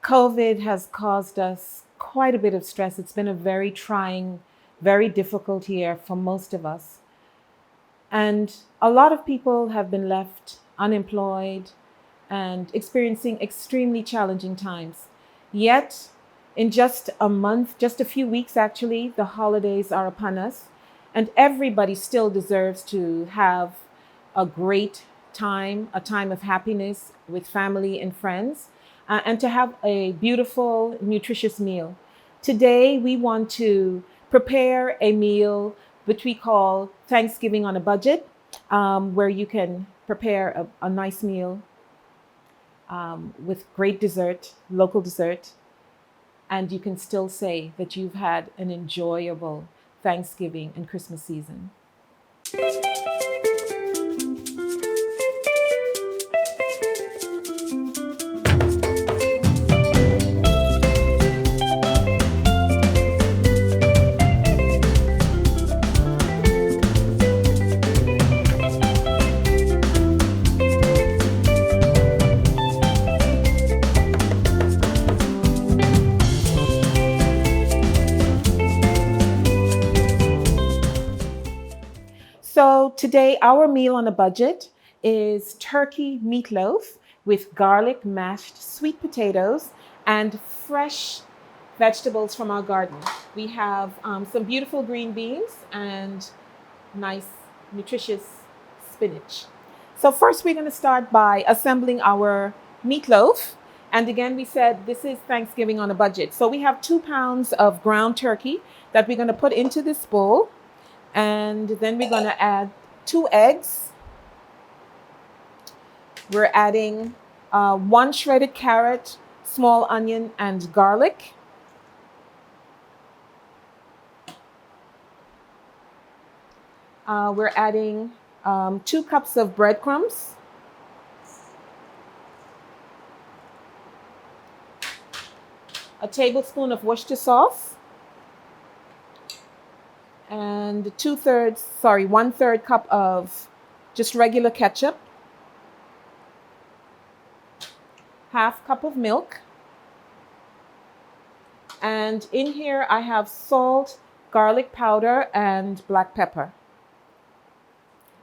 COVID has caused us quite a bit of stress. It's been a very trying, very difficult year for most of us. And a lot of people have been left unemployed and experiencing extremely challenging times. Yet, in just a month, just a few weeks actually, the holidays are upon us, and everybody still deserves to have a great time, a time of happiness with family and friends, and to have a beautiful, nutritious meal. Today, we want to prepare a meal which we call Thanksgiving on a budget, where you can prepare a nice meal with great dessert, local dessert, and you can still say that you've had an enjoyable Thanksgiving and Christmas season. So today, our meal on a budget is turkey meatloaf with garlic mashed sweet potatoes and fresh vegetables from our garden. We have some beautiful green beans and nice, nutritious spinach. So first, we're going to start by assembling our meatloaf. And again, we said this is Thanksgiving on a budget. So we have 2 pounds of ground turkey that we're going to put into this bowl. And then we're going to add 2 eggs. We're adding 1 shredded carrot, small onion, and garlic. We're adding 2 cups of breadcrumbs. A tablespoon of Worcester sauce. And 1/3 cup of just regular ketchup, 1/2 cup of milk. And in here I have salt, garlic powder, and black pepper.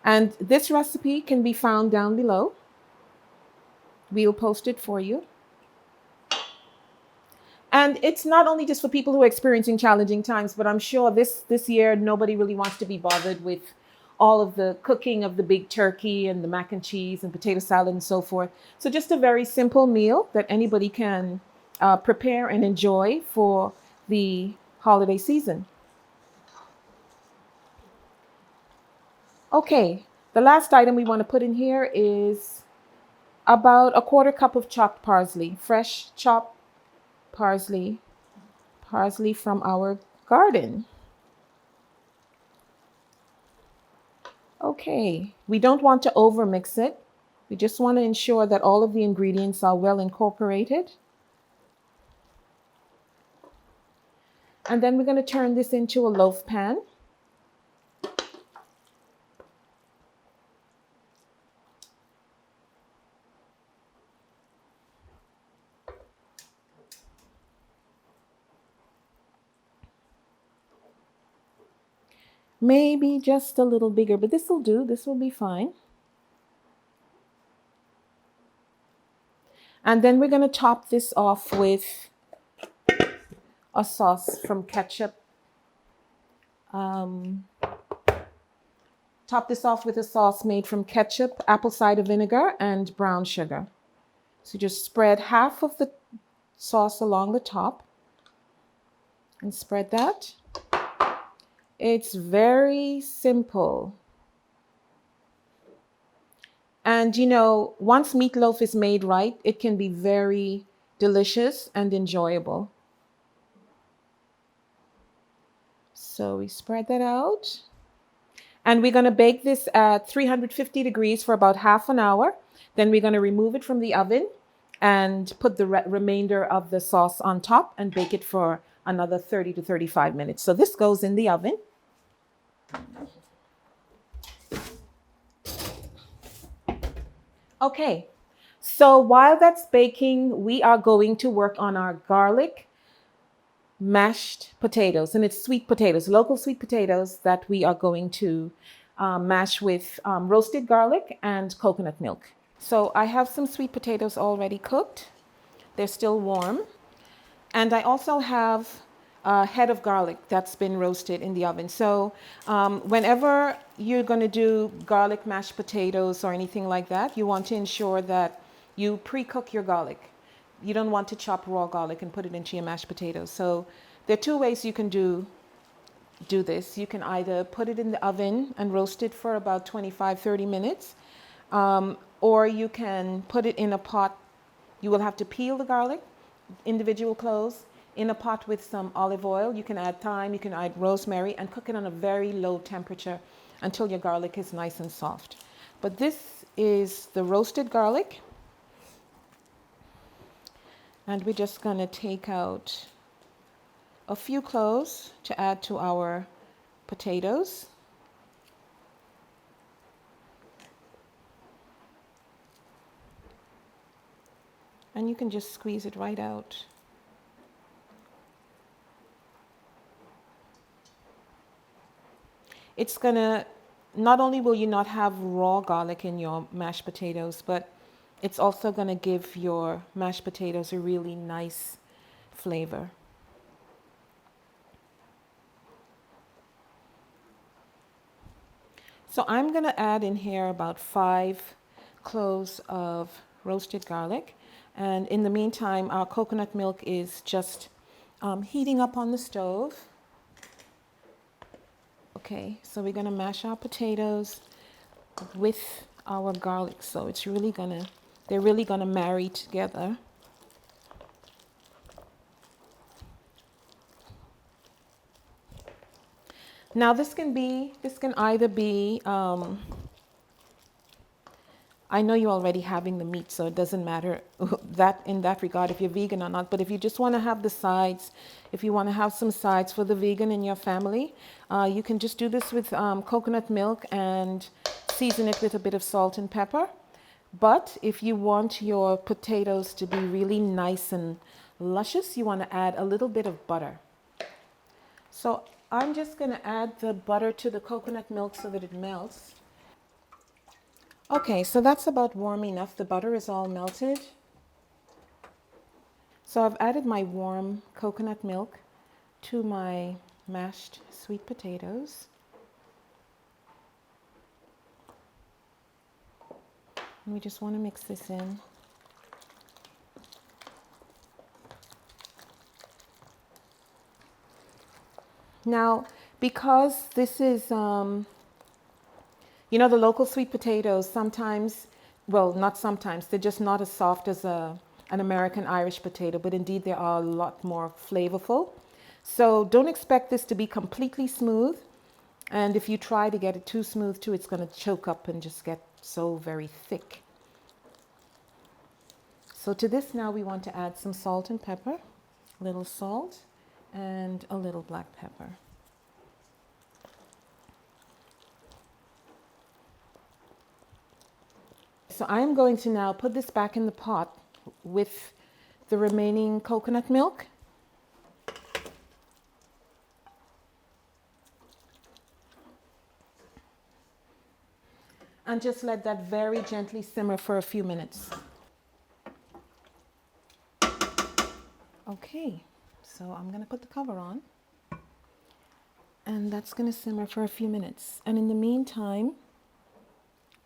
And this recipe can be found down below. We'll post it for you. And it's not only just for people who are experiencing challenging times, but I'm sure this year nobody really wants to be bothered with all of the cooking of the big turkey and the mac and cheese and potato salad and so forth. So just a very simple meal that anybody can prepare and enjoy for the holiday season. Okay, the last item we want to put in here is about a 1/4 cup of chopped parsley, fresh chopped parsley from our garden. Okay, we don't want to over mix it. We just want to ensure that all of the ingredients are well incorporated. And then we're going to turn this into a loaf pan. Maybe just a little bigger, but this will do. This will be fine. And then we're going to top this off with a sauce from ketchup. Top this off with a sauce made from ketchup, apple cider vinegar, and brown sugar. So just spread half of the sauce along the top and spread that. It's very simple. And you know, once meatloaf is made right, it can be very delicious and enjoyable. So we spread that out. And we're going to bake this at 350 degrees for about half an hour. Then we're going to remove it from the oven and put the remainder of the sauce on top and bake it for another 30 to 35 minutes. So this goes in the oven. Okay, So while that's baking, we are going to work on our garlic mashed potatoes, and it's sweet potatoes, local sweet potatoes that we are going to mash with roasted garlic and coconut milk. So I have some sweet potatoes already cooked. They're still warm. And I also have a head of garlic that's been roasted in the oven. So whenever you're going to do garlic mashed potatoes or anything like that, you want to ensure that you pre-cook your garlic. You don't want to chop raw garlic and put it into your mashed potatoes. So there are two ways you can do this. You can either put it in the oven and roast it for about 25-30 minutes, or you can put it in a pot. You will have to peel the garlic, individual cloves, in a pot with some olive oil. You can add thyme, you can add rosemary, and cook it on a very low temperature until your garlic is nice and soft. But this is the roasted garlic. And we're just going to take out a few cloves to add to our potatoes. And you can just squeeze it right out. It's gonna, not only will you not have raw garlic in your mashed potatoes, but it's also gonna give your mashed potatoes a really nice flavor. So I'm gonna add in here about 5 cloves of roasted garlic. And in the meantime, our coconut milk is just heating up on the stove. Okay, so we're gonna mash our potatoes with our garlic. So it's really they're really gonna marry together. Now this can either be, I know you're already having the meat, so it doesn't matter that in that regard if you're vegan or not. But if you just want to have the sides, if you want to have some sides for the vegan in your family, you can just do this with coconut milk and season it with a bit of salt and pepper. But if you want your potatoes to be really nice and luscious, you want to add a little bit of butter. So I'm just going to add the butter to the coconut milk so that it melts. Okay, so that's about warm enough. The butter is all melted. So I've added my warm coconut milk to my mashed sweet potatoes. And we just want to mix this in. Now, because this is, you know, the local sweet potatoes sometimes, well, not sometimes, they're just not as soft as an American Irish potato, but indeed they are a lot more flavorful. So don't expect this to be completely smooth. And if you try to get it too smooth too, it's going to choke up and just get so very thick. So to this now we want to add some salt and pepper, a little salt and a little black pepper. So I'm going to now put this back in the pot with the remaining coconut milk. And just let that very gently simmer for a few minutes. Okay, so I'm going to put the cover on. And that's going to simmer for a few minutes. And in the meantime,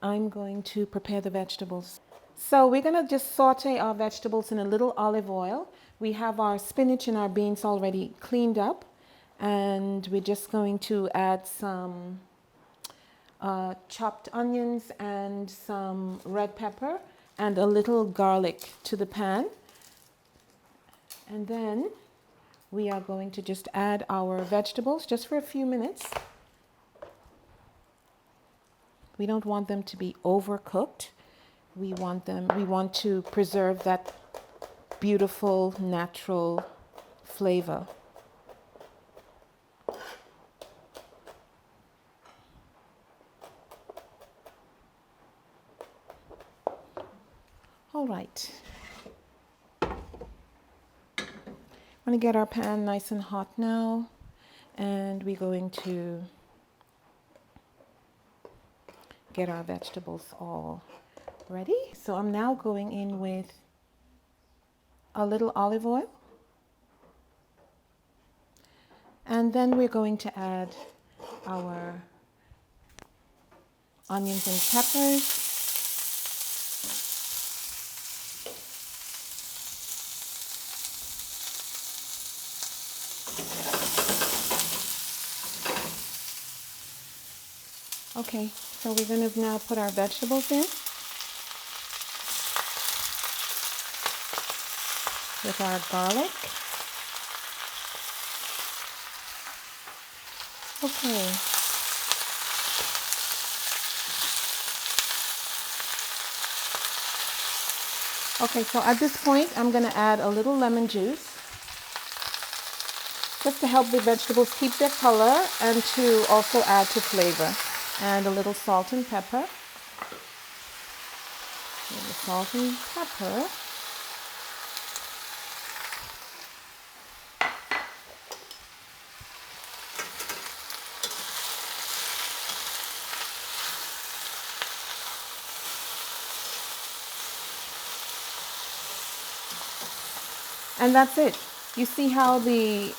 I'm going to prepare the vegetables. So we're going to just saute our vegetables in a little olive oil. We have our spinach and our beans already cleaned up. And we're just going to add some chopped onions and some red pepper and a little garlic to the pan. And then we are going to just add our vegetables just for a few minutes. We don't want them to be overcooked. We want to preserve that beautiful natural flavor. All right. I'm going to get our pan nice and hot now, and we're going to get our vegetables all ready. So I'm now going in with a little olive oil, and then we're going to add our onions and peppers. Okay, so we're going to now put our vegetables in with our garlic. Okay. Okay, so at this point, I'm going to add a little lemon juice just to help the vegetables keep their color and to also add to flavor. And a little salt and pepper. A little salt and pepper. And that's it. You see how the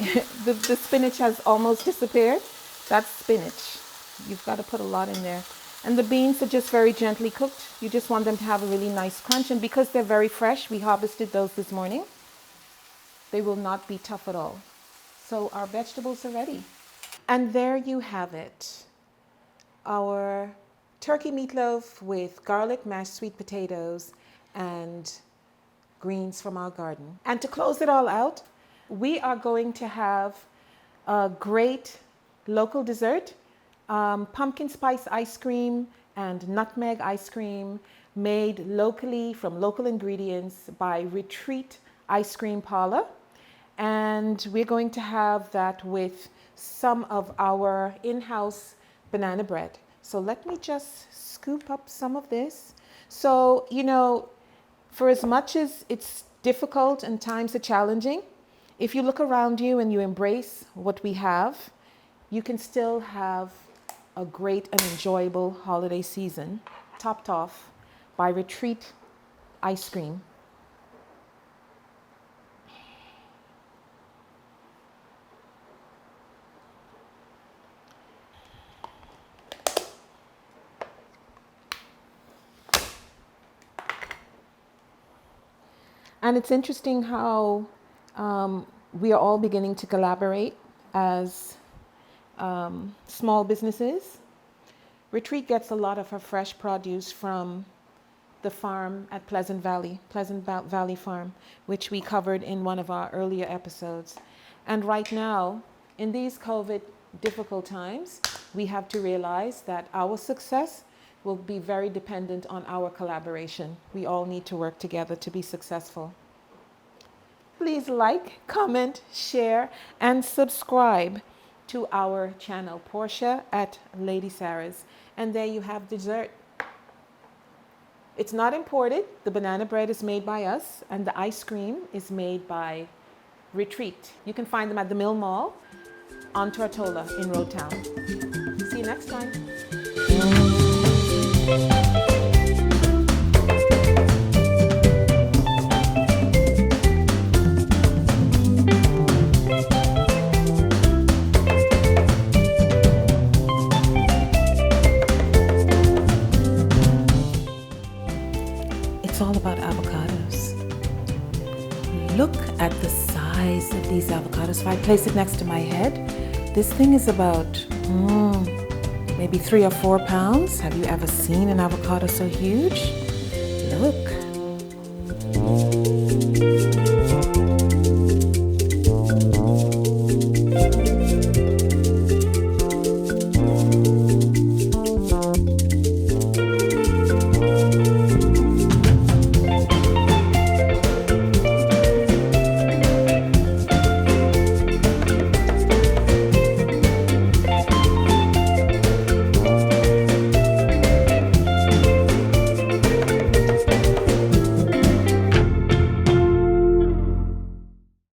spinach has almost disappeared? That's spinach. You've got to put a lot in there. And the beans are just very gently cooked. You just want them to have a really nice crunch. And because they're very fresh, we harvested those this morning, they will not be tough at all. So our vegetables are ready. And there you have it. Our turkey meatloaf with garlic, mashed sweet potatoes, and greens from our garden. And to close it all out, we are going to have a great local dessert, pumpkin spice ice cream and nutmeg ice cream made locally from local ingredients by Retreat Ice Cream Parlor. And we're going to have that with some of our in-house banana bread. So let me just scoop up some of this. So, you know, for as much as it's difficult and times are challenging, if you look around you and you embrace what we have, you can still have a great and enjoyable holiday season, topped off by Retreat ice cream. And it's interesting how we are all beginning to collaborate as small businesses. Retreat gets a lot of her fresh produce from the farm at Pleasant Valley Farm, which we covered in one of our earlier episodes. And right now, in these COVID difficult times, we have to realize that our success will be very dependent on our collaboration. We all need to work together to be successful. Please like, comment, share, and subscribe to our channel, Portia at Lady Sarah's. And there you have dessert. It's not imported. The banana bread is made by us, and the ice cream is made by Retreat. You can find them at the Mill Mall on Tortola in Road Town. See you next time. It's all about avocados. Look at the size of these avocados. If I place it next to my head, this thing is about maybe 3 or 4 pounds. Have you ever seen an avocado so huge? Look.